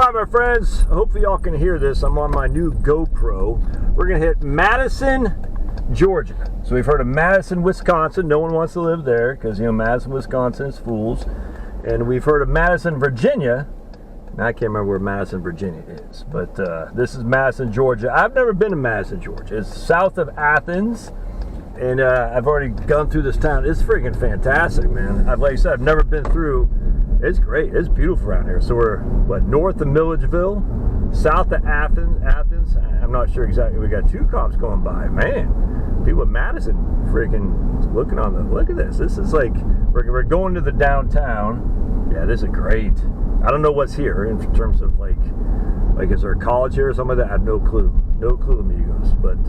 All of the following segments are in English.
Hi, my friends. Hopefully y'all can hear this. I'm on my new GoPro. We're going to hit Madison, Georgia. So we've heard of Madison, Wisconsin. No one wants to live there because, you know, Madison, Wisconsin is fools. And we've heard of Madison, Virginia. Now, I can't remember where Madison, Virginia is. But this is Madison, Georgia. I've never been to Madison, Georgia. It's south of Athens. And I've already gone through this town. It's freaking fantastic, man. Like I said, I've never been through. It's great. It's beautiful around here. So we're, what, north of Milledgeville, south of Athens. I'm not sure exactly. We got two cops going by. Man, people in Madison freaking looking on the, look at this. This is like, we're going to the downtown. Yeah, this is great. I don't know what's here in terms of like is there a college here or something like that? I have no clue. No clue, amigos. But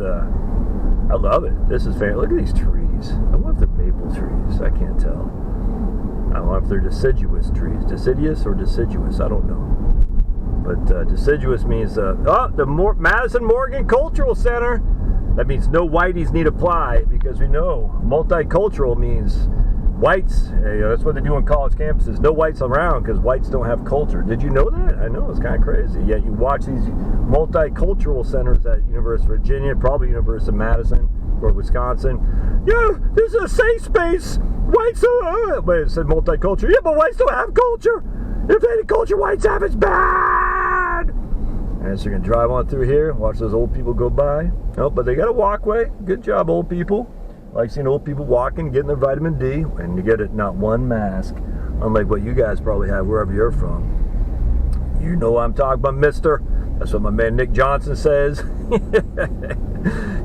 I love it. This is fantastic. Look at these trees. I wonder if they're maple trees. I can't tell. I don't know if they're deciduous trees. Deciduous or deciduous? I don't know. But deciduous means, the Madison Morgan Cultural Center. That means no whiteys need apply, because we know multicultural means whites. You know, that's what they do on college campuses. No whites around because whites don't have culture. Did you know that? I know, it's kind of crazy. Yet you watch these multicultural centers at University of Virginia, probably University of Madison or Wisconsin. Yeah, this is a safe space. Whites don't, wait, it said multicultural. Yeah, but whites don't have culture. If any culture whites have, it's bad. And so you're going to drive on through here, watch those old people go by. Oh, but they got a walkway. Good job, old people. I like seeing old people walking, getting their vitamin D, and you get it, not one mask, unlike what you guys probably have wherever you're from. You know what I'm talking about, mister. That's what my man Nick Johnson says.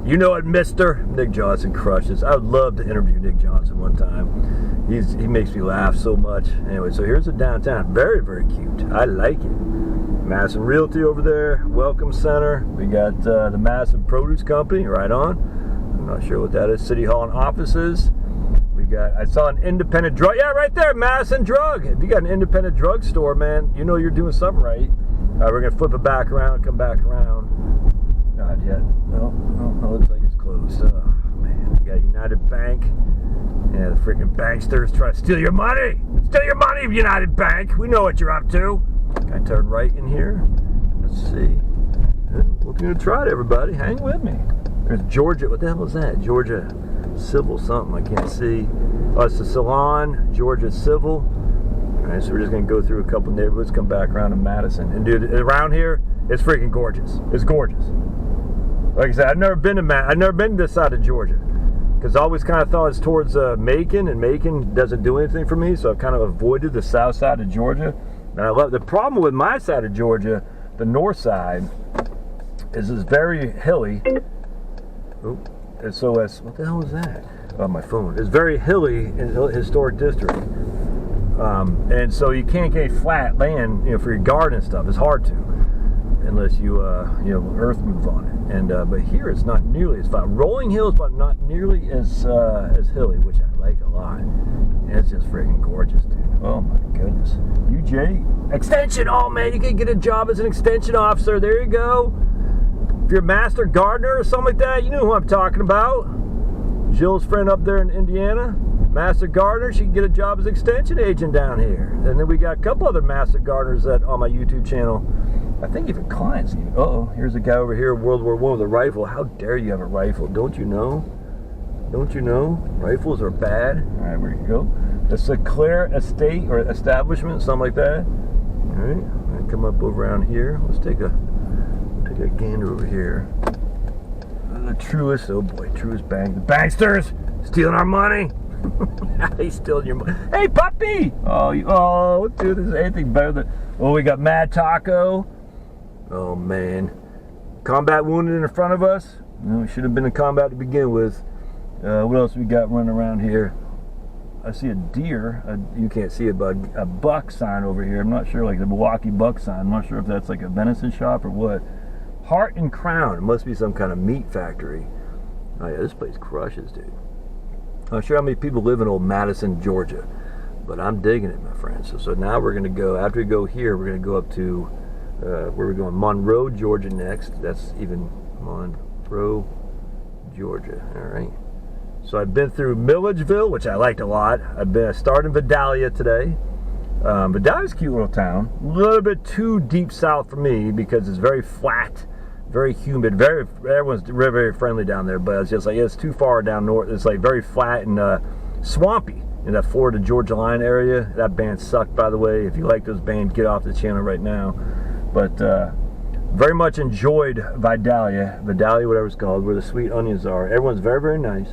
You know it, mister. Nick Johnson crushes. I would love to interview Nick Johnson one time. He makes me laugh so much. Anyway, so here's the downtown. Very, very cute. I like it. Madison Realty over there. Welcome Center. We got the Madison Produce Company right on. I'm not sure what that is. City Hall and offices. We got, I saw an independent drug. Yeah, right there, Madison Drug. If you got an independent drug store, man, you know you're doing something right. We're going to flip it back around, come back around. Not yet. No, looks like it's closed. Oh, man. You got United Bank. Yeah, the freaking banksters try to steal your money. Steal your money, United Bank. We know what you're up to. Can I turn right in here? Let's see. We're going to try it, everybody. Hang with me. There's Georgia. What the hell is that? Georgia Civil something. I can't see. Oh, it's the Salon. Georgia Civil. All right, so we're just going to go through a couple neighborhoods, come back around to Madison. And, dude, around here, it's freaking gorgeous. It's gorgeous. Like I said, I've never been to this side of Georgia, because I always kind of thought it's towards Macon, and Macon doesn't do anything for me, so I've kind of avoided the south side of Georgia. And I love the problem with my side of Georgia, the north side, is it's very hilly. Oh, SOS. What the hell is that? Oh, my phone. It's very hilly in the historic district, and so you can't get flat land, you know, for your garden and stuff. It's hard to, unless you earth move on it. And but here it's not nearly as flat. Rolling hills, but not nearly as hilly, which I like a lot. And it's just freaking gorgeous, dude. Oh my goodness. UJ extension. Oh man, you can get a job as an extension officer. There you go. If you're a master gardener or something like that, you know who I'm talking about. Jill's friend up there in Indiana, master gardener. She can get a job as extension agent down here. And then we got a couple other master gardeners that on my YouTube channel. I think even clients. Uh-oh, here's a guy over here, World War I with a rifle. How dare you have a rifle? Don't you know? Don't you know? Rifles are bad. All right, where you go? The Sinclair Estate or Establishment, something like that. All right, I'm gonna come up over around here. Let's take a gander over here. The Truist, oh boy, Truist Bank. The banksters stealing our money. He's stealing your money. Hey, puppy! Oh, dude, this is anything better than. Oh, we got Mad Taco. Oh man, combat wounded in front of us. No, we should have been in combat to begin with. What else we got running around here? I see a deer. You can't see it, but a buck sign over here. I'm not sure, like the Milwaukee buck sign. I'm not sure if that's like a venison shop or what. Heart and Crown. It must be some kind of meat factory. Oh yeah, this place crushes, dude. I'm not sure how many people live in old Madison, Georgia, but I'm digging it, my friends. So now we're going to go, after we go here, we're going to go up to, where we're going, Monroe, Georgia next. That's even Monroe, Georgia. All right. So I've been through Milledgeville, which I liked a lot. I started in Vidalia today. Vidalia's a cute little town. A little bit too deep south for me because it's very flat, very humid. Everyone's very, very friendly down there, but it's just like it's too far down north. It's like very flat and swampy in that Florida Georgia line area. That band sucked, by the way. If you like those bands, get off the channel right now. But very much enjoyed Vidalia, whatever it's called, where the sweet onions are. Everyone's very, very nice.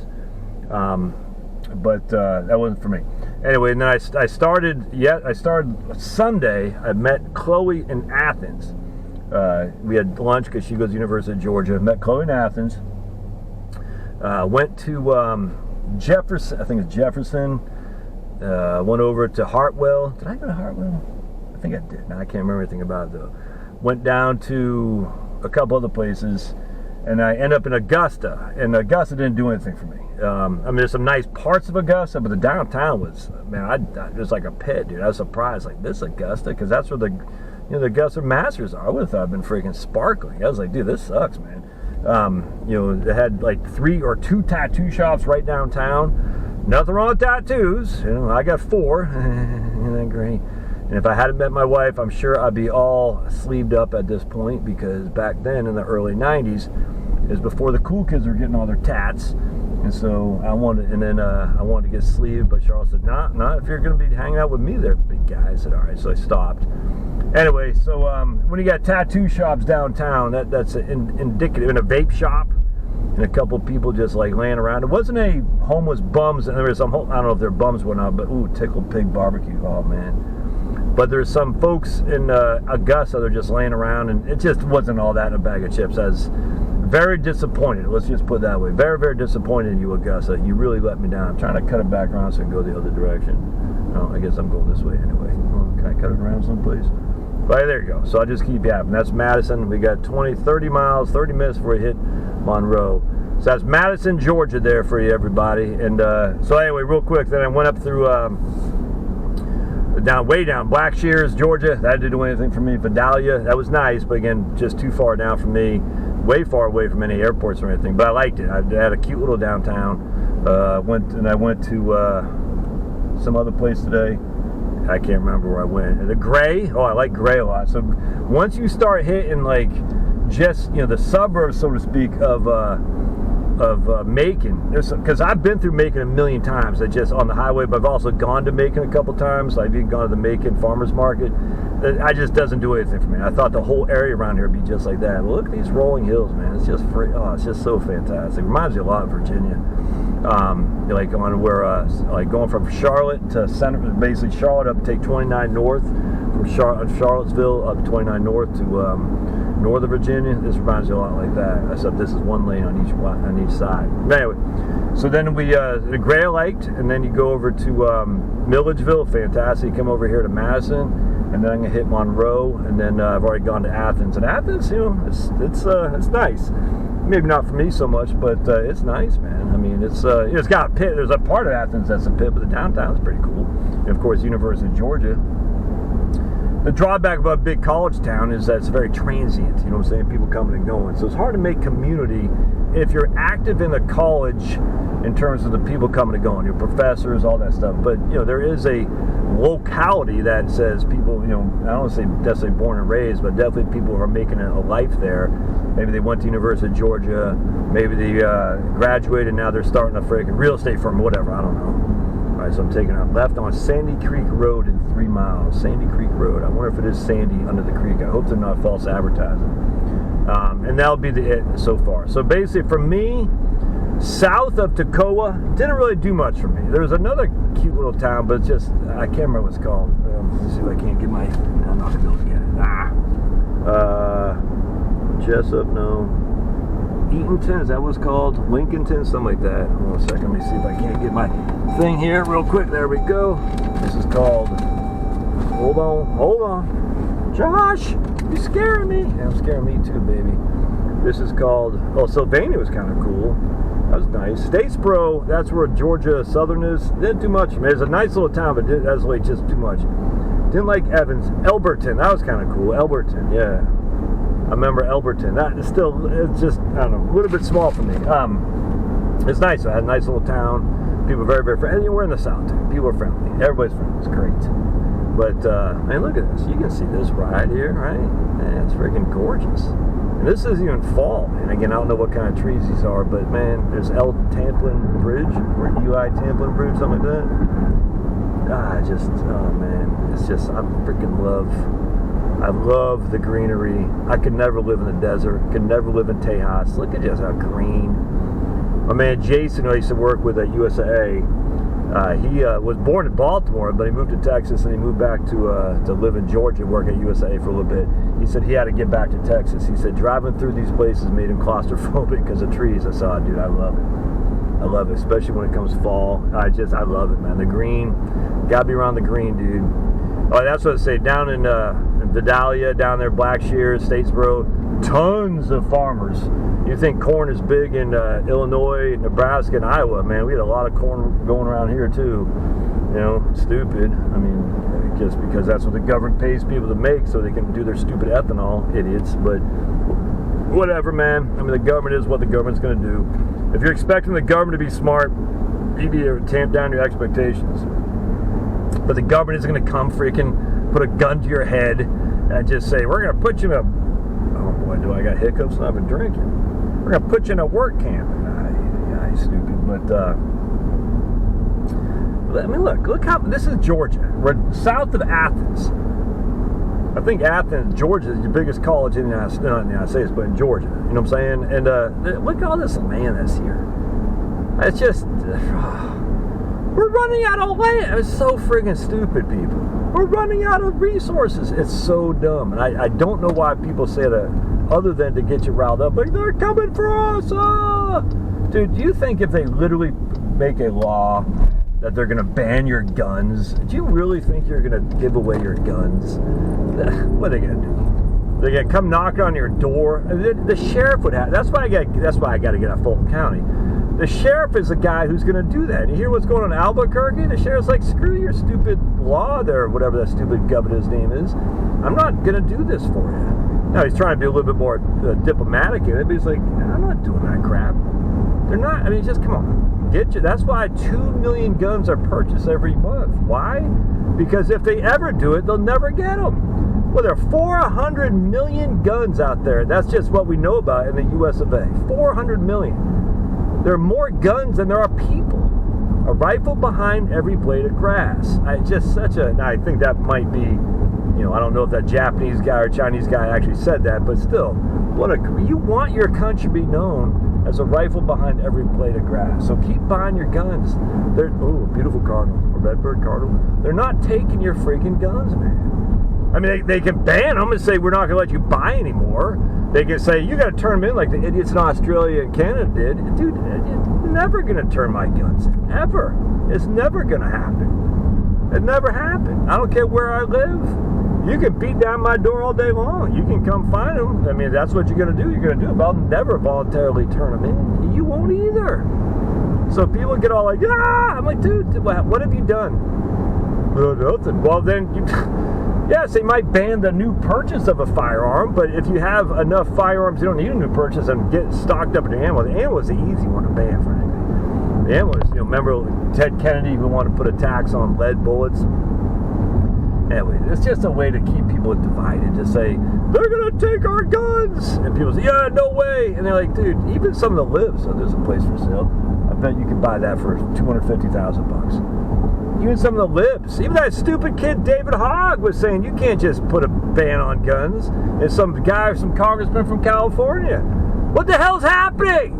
But that wasn't for me. Anyway, and then I started Sunday. I met Chloe in Athens. We had lunch because she goes to the University of Georgia. Met Chloe in Athens. Went to Jefferson. I think it's Jefferson. Went over to Hartwell. Did I go to Hartwell? I think I did. Now I can't remember anything about it though. Went down to a couple other places, and I ended up in Augusta. And Augusta didn't do anything for me. I mean, there's some nice parts of Augusta, but the downtown was, man, it was like a pit, dude. I was surprised, like, this Augusta, because that's where the Augusta Masters are. I would have thought it'd been freaking sparkling. I was like, dude, this sucks, man. They had like 3 or 2 tattoo shops right downtown. Nothing wrong with tattoos. I got 4. Isn't that great? And if I hadn't met my wife, I'm sure I'd be all sleeved up at this point, because back then in the early 90s is before the cool kids were getting all their tats. And so I wanted to get sleeved, but Charles said, nah, if you're going to be hanging out with me there, big guy. I said, all right, so I stopped. Anyway, so when you got tattoo shops downtown, that's indicative. In a vape shop, and a couple people just like laying around. It wasn't a homeless bums, and there was some, I don't know if they're bums or not, but ooh, tickled pig barbecue, oh man. But there's some folks in Augusta that are just laying around, and it just wasn't all that in a bag of chips. I was very disappointed. Let's just put it that way. Very, very disappointed in you, Augusta. You really let me down. I'm trying to cut it back around so I can go the other direction. No, I guess I'm going this way anyway. Well, can I cut it around someplace? Right, there you go. So I'll just keep yapping. That's Madison. We got 30 miles, 30 minutes before we hit Monroe. So that's Madison, Georgia there for you, everybody. And so anyway, real quick, then I went up through way down Black Shears, Georgia. That didn't do anything for me. Vidalia, that was nice, but again, just too far down for me. Way far away from any airports or anything. But I liked it. I had a cute little downtown. I went to some other place today. I can't remember where I went. The Gray. Oh, I like Gray a lot. So once you start hitting like just the suburbs, so to speak, of Macon, because I've been through Macon a million times. I just on the highway, but I've also gone to Macon a couple times. I've even gone to the Macon Farmers Market. I just doesn't do anything for me. I thought the whole area around here would be just like that. But look at these rolling hills, man. It's just free. Oh, it's just so fantastic. It reminds me a lot of Virginia. Like on where, like going from Charlotte to center, basically Charlotte up, take 29 north, from Charlottesville up 29 north to northern Virginia. This reminds me a lot like that, except this is one lane on each side. But anyway, so then we the Gray I liked, and then you go over to Milledgeville, fantastic. You come over here to Madison, and then I'm gonna hit Monroe, and then I've already gone to Athens. And Athens, it's nice. Maybe not for me so much, but it's nice, man. I mean, it's got a pit. There's a part of Athens that's a pit, but the downtown's pretty cool. And of course, University of Georgia. The drawback of a big college town is that it's very transient. You know what I'm saying? People coming and going. So it's hard to make community if you're active in the college in terms of the people coming and going, your professors, all that stuff. But there is a locality that says people, I don't want to say necessarily born and raised, but definitely people who are making a life there. Maybe they went to University of Georgia, maybe they graduated and now they're starting a freaking real estate firm, whatever, I don't know. All right, so I'm taking a left on Sandy Creek Road in 3 miles. Sandy Creek Road. I wonder if it is Sandy under the creek. I hope they're not false advertising. And that'll be it so far. So basically for me, south of Toccoa didn't really do much for me. There's another cute little town, but it's just, I can't remember what it's called. Let's see if I can't get my, I'm not going to be able to get it. Jessup, no. Eatonton, is that what it's called? Lincolnton, something like that. Hold on a second, let me see if I can't get my thing here real quick. There we go. This is called, hold on. Josh, you're scaring me. Yeah, I'm scaring me too, baby. This is called, Sylvania was kind of cool. That was nice. Statesboro, that's where Georgia Southern is. Didn't do much. I mean, it's a nice little town, but that's really just too much. Didn't like Evans. Elberton, that was kind of cool. Elberton, yeah. I remember Elberton. That is still, it's just, I don't know, a little bit small for me. It's nice. I had a nice little town. People are very, very friendly. We're in the South. People are friendly. Everybody's friendly. It's great. But, man, look at this. You can see this right here, right? Man, it's freaking gorgeous. And this isn't even fall. And again, I don't know what kind of trees these are, but, man, there's L. Tamplin Bridge, or Eli Tamplin Bridge, something like that. Oh, man. It's just, I freaking I love the greenery. I could never live in the desert. Could never live in Tejas. Look at just how green. My man Jason, who I used to work with at USAA, he was born in Baltimore, but he moved to Texas, and he moved back to live in Georgia and work at USAA for a little bit. He said he had to get back to Texas. He said driving through these places made him claustrophobic because of trees. I saw it, dude. I love it. I love it, especially when it comes fall. I love it, man. The green, gotta be around the green, dude. Oh, that's what I say. Down in Vidalia, down there, Blackshear, Statesboro, tons of farmers. You think corn is big in Illinois, Nebraska, and Iowa? Man, we had a lot of corn going around here too. You know, stupid. I mean, just because that's what the government pays people to make, so they can do their stupid ethanol, idiots. But whatever, man. I mean, the government is what the government's going to do. If you're expecting the government to be smart, you need to tamp down your expectations. But the government isn't going to come freaking put a gun to your head and just say, we're going to put you in a... Oh boy, do I got hiccups? I've been drinking. We're going to put you in a work camp. Nah, stupid. But, I mean, look how... This is Georgia. We're south of Athens. I think Athens, Georgia, is the biggest college in the United States, but in Georgia. You know what I'm saying? And look at all this land that's here. It's just... We're running out of land. It's so friggin' stupid, people. We're running out of resources. It's so dumb. And I don't know why people say that other than to get you riled up. Like, they're coming for us. Ah! Dude, do you think if they literally make a law that they're going to ban your guns, do you really think you're going to give away your guns? What are they going to do? They're going to come knocking on your door? The sheriff would have. That's why I got to get out of Fulton County. The sheriff is the guy who's going to do that. And you hear what's going on in Albuquerque? The sheriff's like, screw your stupid law there, whatever that stupid governor's name is. I'm not going to do this for you. Now, he's trying to be a little bit more diplomatic in it, but he's like, I'm not doing that crap. They're not, I mean, just come on. Get you. That's why 2 million guns are purchased every month. Why? Because if they ever do it, they'll never get them. Well, there are 400 million guns out there. That's just what we know about in the U.S. of A. 400 million. There are more guns than there are people. A rifle behind every blade of grass. I think that might be, I don't know if that Japanese guy or Chinese guy actually said that, but still, you want your country to be known as a rifle behind every blade of grass. So keep buying your guns. Beautiful cardinal, a redbird cardinal. They're not taking your freaking guns, man. I mean, they can ban them and say, we're not going to let you buy anymore. They can say, you got to turn them in like the idiots in Australia and Canada did. Dude, it's never going to turn my guns in. Ever. It's never going to happen. It never happened. I don't care where I live. You can beat down my door all day long. You can come find them. I mean, that's what you're going to do. You're going to do it, but I'll never voluntarily turn them in. You won't either. So people get all like, ah! I'm like, dude, what have you done? Nothing. Well, then you... Yes, they might ban the new purchase of a firearm, but if you have enough firearms, you don't need a new purchase and get stocked up in your ammo. The ammo is the easy one to ban for anything. The ammo is, remember Ted Kennedy who wanted to put a tax on lead bullets? Anyway, it's just a way to keep people divided, to say, they're going to take our guns! And people say, yeah, no way! And they're like, dude, even some of the libs, so there's a place for sale. I bet you can buy that for $250,000. Even some of the libs. Even that stupid kid David Hogg was saying you can't just put a ban on guns. And some congressman from California. What the hell's happening?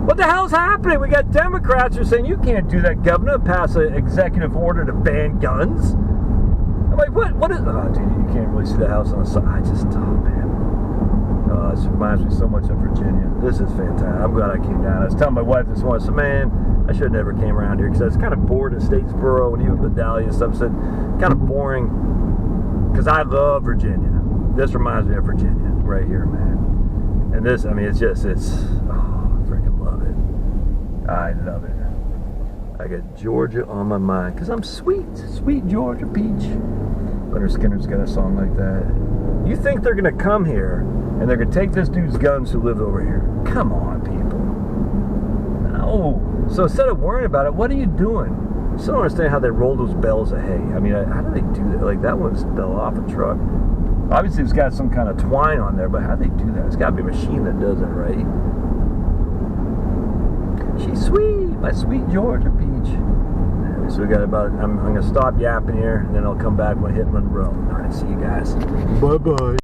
What the hell's happening? We got Democrats who are saying you can't do that, governor, pass an executive order to ban guns. I'm like, what is... Oh, dude, you can't really see the house on the side. Man. Oh, this reminds me so much of Virginia. This is fantastic. I'm glad I came down. I was telling my wife this morning, I said, man, I should have never came around here because I was kind of bored in Statesboro and even Vidalia and stuff. So kind of boring because I love Virginia. This reminds me of Virginia right here, man. And this, I mean, I freaking love it. I love it. I got Georgia on my mind because I'm sweet Georgia peach. Leonard Skinner's got a song like that. You think they're going to come here and they're going to take this dude's guns who live over here? Come on, people. No. So instead of worrying about it, what are you doing? still don't understand how they roll those bales of hay. I mean, how do they do that? Like, that one's fell off a truck. Obviously, it's got some kind of twine on there, but how do they do that? It's got to be a machine that does it, right? She's sweet, my sweet Georgia peach. Anyway, so we got about, I'm going to stop yapping here, and then I'll come back when I hit Monroe. All right, see you guys. Bye-bye.